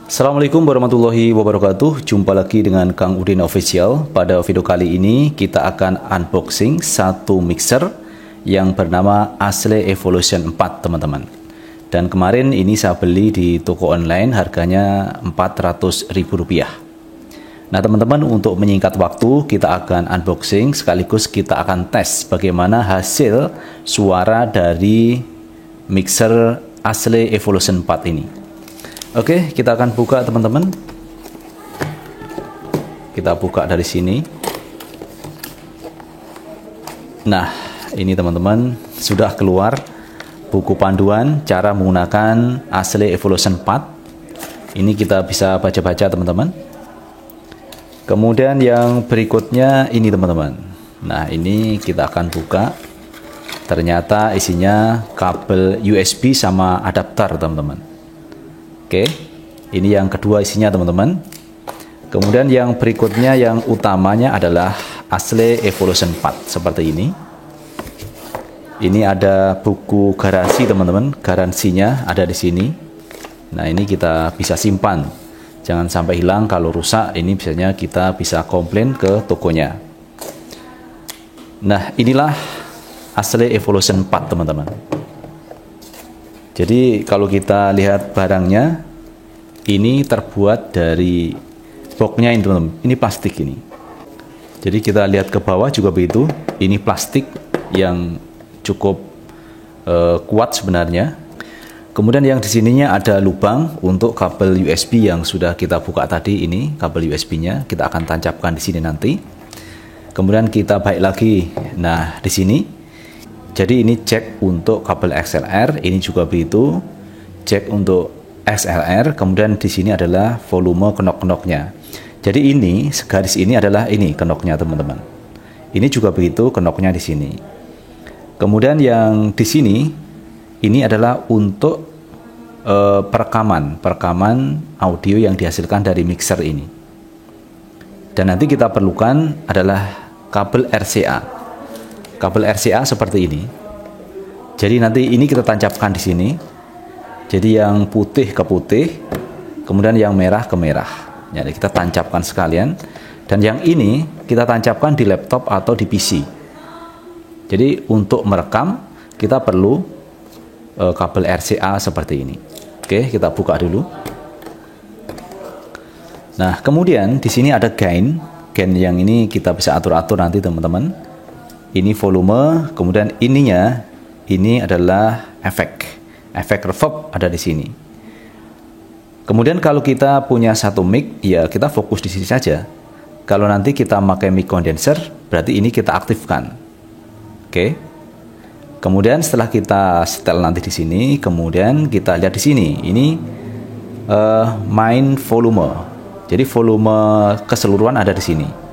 Assalamualaikum warahmatullahi wabarakatuh. Jumpa lagi dengan Kang Udin Official. Pada video kali ini kita akan unboxing satu mixer yang bernama Asle Evolution 4, teman-teman. Dan kemarin ini saya beli di toko online, harganya Rp400.000. Nah teman-teman, untuk menyingkat waktu kita akan unboxing sekaligus kita akan tes bagaimana hasil suara dari mixer Asle Evolution 4 ini. Oke, kita akan buka teman-teman. Kita buka dari sini. Nah, ini teman-teman sudah keluar buku panduan cara menggunakan Asle Evolution 4. Ini kita bisa baca-baca teman-teman. Kemudian yang berikutnya ini teman-teman. Nah, ini kita akan buka. Ternyata isinya kabel USB sama adapter teman-teman. Oke, ini yang kedua isinya teman-teman. Kemudian yang berikutnya yang utamanya adalah Asle Evolution 4 seperti ini. Ini ada buku garansi teman-teman, garansinya ada di sini. Nah ini kita bisa simpan, jangan sampai hilang. Kalau rusak ini biasanya kita bisa komplain ke tokonya. Nah inilah Asle Evolution 4 teman-teman. Jadi kalau kita lihat barangnya, ini terbuat dari boxnya ini teman-teman. Ini plastik ini. Jadi kita lihat ke bawah juga begitu. Ini plastik yang cukup kuat sebenarnya. Kemudian yang di sininya ada lubang untuk kabel USB yang sudah kita buka tadi. Ini kabel USB-nya kita akan tancapkan di sini nanti. Kemudian kita balik lagi. Nah di sini. Jadi ini cek untuk kabel XLR, ini juga begitu, cek untuk XLR, kemudian di sini adalah volume kenok-kenoknya. Jadi ini, garis ini adalah ini kenoknya teman-teman. Ini juga begitu kenoknya di sini. Kemudian yang di sini, ini adalah untuk perekaman audio yang dihasilkan dari mixer ini. Dan nanti kita perlukan adalah kabel RCA. Kabel RCA seperti ini. Jadi nanti ini kita tancapkan di sini. Jadi yang putih ke putih, kemudian yang merah ke merah. Jadi kita tancapkan sekalian. Dan yang ini kita tancapkan di laptop atau di PC. Jadi untuk merekam kita perlu kabel RCA seperti ini. Oke, kita buka dulu. Nah, kemudian di sini ada gain. Gain yang ini kita bisa atur-atur nanti teman-teman. Ini volume, kemudian ininya, ini adalah efek reverb ada di sini. Kemudian kalau kita punya satu mic, ya kita fokus di sini saja. Kalau nanti kita pakai mic condenser, berarti ini kita aktifkan. Oke. Kemudian setelah kita setel nanti di sini, kemudian kita lihat di sini, ini main volume. Jadi volume keseluruhan ada di sini.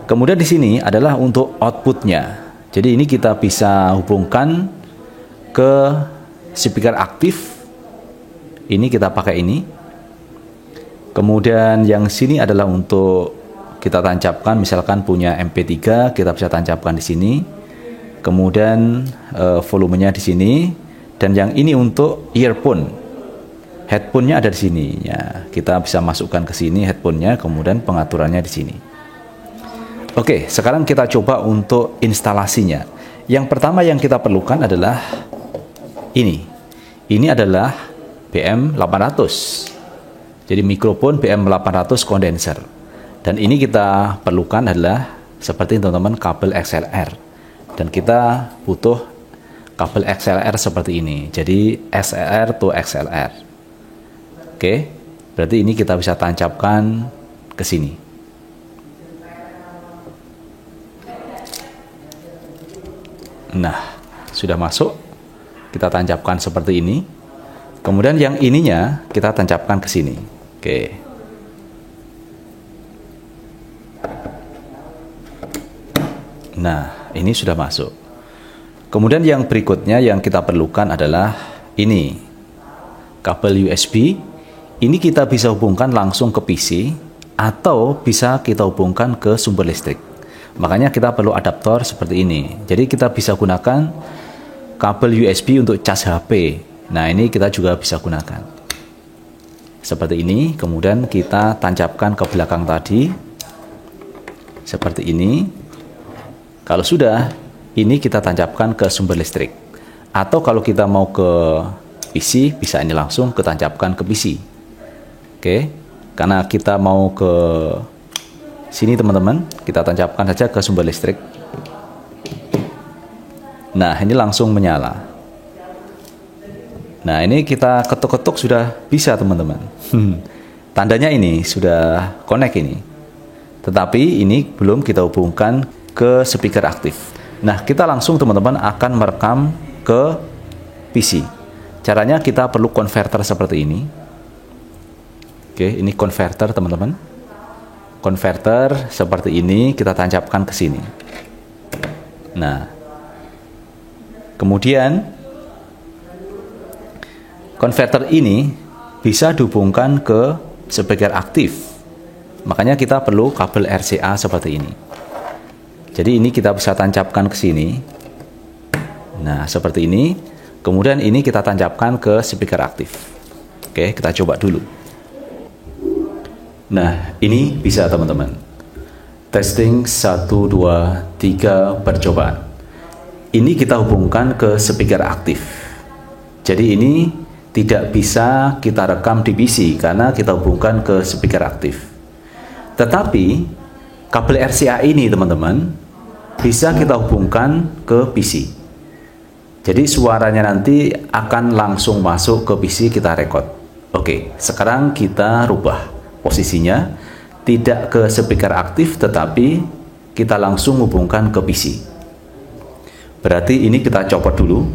Kemudian di sini adalah untuk outputnya. Jadi ini kita bisa hubungkan ke speaker aktif. Ini kita pakai ini. Kemudian yang sini adalah untuk kita tancapkan, misalkan punya MP3, kita bisa tancapkan di sini. Kemudian volumenya di sini. Dan yang ini untuk earphone. Headphone-nya ada di sini. Ya, kita bisa masukkan ke sini headphone-nya, kemudian pengaturannya di sini. Oke, sekarang kita coba untuk instalasinya. Yang pertama yang kita perlukan adalah ini. Ini adalah BM800. Jadi mikrofon BM800 kondenser. Dan ini kita perlukan adalah seperti teman-teman kabel XLR. Dan kita butuh kabel XLR seperti ini. Jadi XLR to XLR. Oke, berarti ini kita bisa tancapkan ke sini. Nah, sudah masuk. Kita tancapkan seperti ini. Kemudian yang ininya kita tancapkan ke sini. Oke. Nah, ini sudah masuk. Kemudian yang berikutnya yang kita perlukan adalah ini. Kabel USB. Ini kita bisa hubungkan langsung ke PC atau bisa kita hubungkan ke sumber listrik. Makanya kita perlu adaptor seperti ini. Jadi kita bisa gunakan kabel USB untuk cas HP. Nah ini kita juga bisa gunakan. seperti ini, kemudian kita tancapkan ke belakang tadi seperti ini. Kalau sudah, ini kita tancapkan ke sumber listrik. Atau kalau kita mau ke PC, bisa ini langsung ketancapkan ke PC. Oke, karena kita mau ke sini teman-teman, kita tancapkan saja ke sumber listrik. Nah, ini langsung menyala. Nah, ini kita ketuk-ketuk sudah bisa teman-teman. Tandanya ini sudah connect ini. Tetapi ini belum kita hubungkan ke speaker aktif. Nah, kita langsung teman-teman akan merekam ke PC. Caranya kita perlu converter seperti ini. Oke, ini converter teman-teman. Converter seperti ini kita tancapkan ke sini. Nah, kemudian converter ini bisa dihubungkan ke speaker aktif. Makanya kita perlu kabel RCA seperti ini. Jadi ini kita bisa tancapkan ke sini. Nah, seperti ini. Kemudian ini kita tancapkan ke speaker aktif. Oke, kita coba dulu. Nah, ini bisa teman-teman. Testing 1, 2, 3 percobaan. Ini kita hubungkan ke speaker aktif. Jadi ini tidak bisa kita rekam di PC karena kita hubungkan ke speaker aktif. Tetapi kabel RCA ini teman-teman bisa kita hubungkan ke PC. Jadi suaranya nanti akan langsung masuk ke PC kita record. Oke, sekarang kita rubah posisinya, tidak ke speaker aktif tetapi kita langsung hubungkan ke PC. Berarti ini kita copot dulu.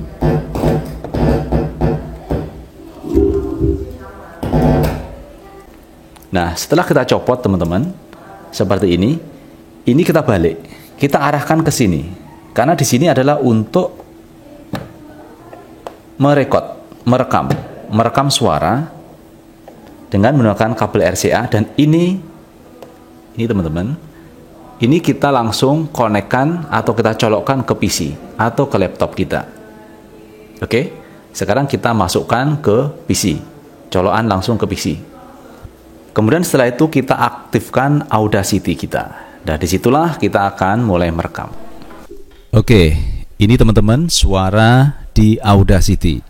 Nah, setelah kita copot teman-teman, seperti ini kita balik, kita arahkan ke sini, karena di sini adalah untuk merekam suara dengan menggunakan kabel RCA. Dan ini teman-teman, ini kita langsung konekkan atau kita colokkan ke PC atau ke laptop kita. Oke, sekarang kita masukkan ke PC, colokan langsung ke PC. Kemudian setelah itu kita aktifkan Audacity kita. Nah, disitulah kita akan mulai merekam. Oke, ini teman-teman suara di Audacity.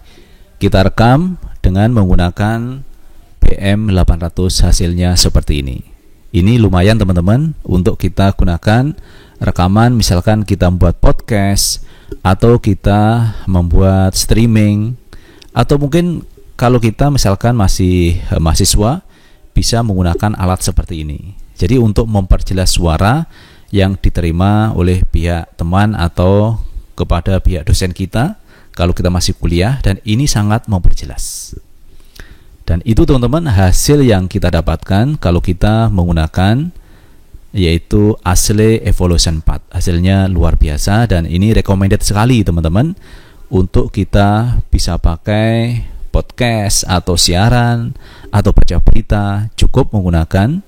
Kita rekam dengan menggunakan BM800, hasilnya seperti ini. Ini lumayan teman-teman untuk kita gunakan rekaman, misalkan kita membuat podcast atau kita membuat streaming, atau mungkin kalau kita misalkan masih mahasiswa bisa menggunakan alat seperti ini. Jadi untuk memperjelas suara yang diterima oleh pihak teman atau kepada pihak dosen kita kalau kita masih kuliah, dan ini sangat memperjelas. Dan itu teman-teman hasil yang kita dapatkan kalau kita menggunakan yaitu Asle Evolution 4. Hasilnya luar biasa dan ini recommended sekali teman-teman untuk kita bisa pakai podcast atau siaran atau baca berita. Cukup menggunakan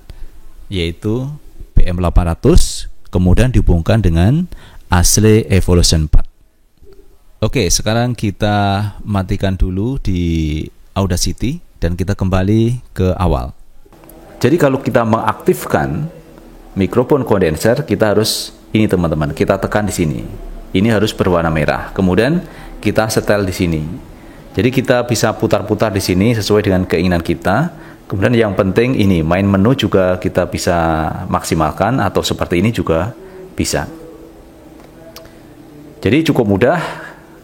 yaitu BM800 kemudian dihubungkan dengan Asle Evolution 4. Oke, sekarang kita matikan dulu di Audacity dan kita kembali ke awal. Jadi kalau kita mengaktifkan mikrofon kondenser, kita harus ini teman-teman, kita tekan di sini. Ini harus berwarna merah. Kemudian kita setel di sini. Jadi kita bisa putar-putar di sini sesuai dengan keinginan kita. Kemudian yang penting ini main menu juga kita bisa maksimalkan atau seperti ini juga bisa. Jadi cukup mudah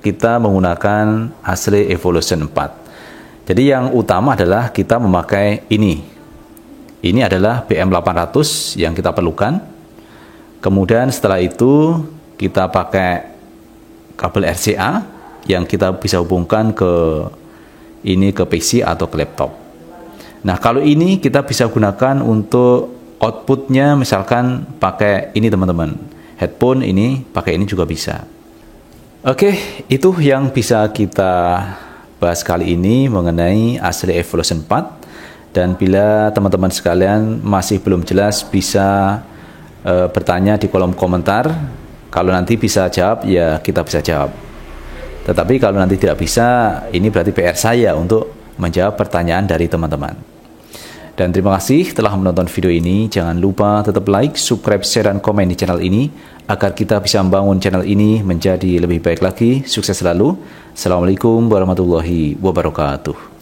kita menggunakan Asle Evolution 4. Jadi yang utama adalah kita memakai ini. Ini adalah BM800 yang kita perlukan. Kemudian setelah itu kita pakai kabel RCA yang kita bisa hubungkan ke ini ke PC atau ke laptop. Nah, kalau ini kita bisa gunakan untuk outputnya, misalkan pakai ini teman-teman, headphone ini pakai ini juga bisa. Oke, itu yang bisa kita bahas kali ini mengenai Asle Evolution 4. Dan bila teman-teman sekalian masih belum jelas, bisa bertanya di kolom komentar. Kalau nanti bisa jawab, ya kita bisa jawab. Tetapi kalau nanti tidak bisa, ini berarti PR saya untuk menjawab pertanyaan dari teman-teman. Dan terima kasih telah menonton video ini. Jangan lupa tetap like, subscribe, share, dan komen di channel ini agar kita bisa membangun channel ini menjadi lebih baik lagi. Sukses selalu. Assalamualaikum warahmatullahi wabarakatuh.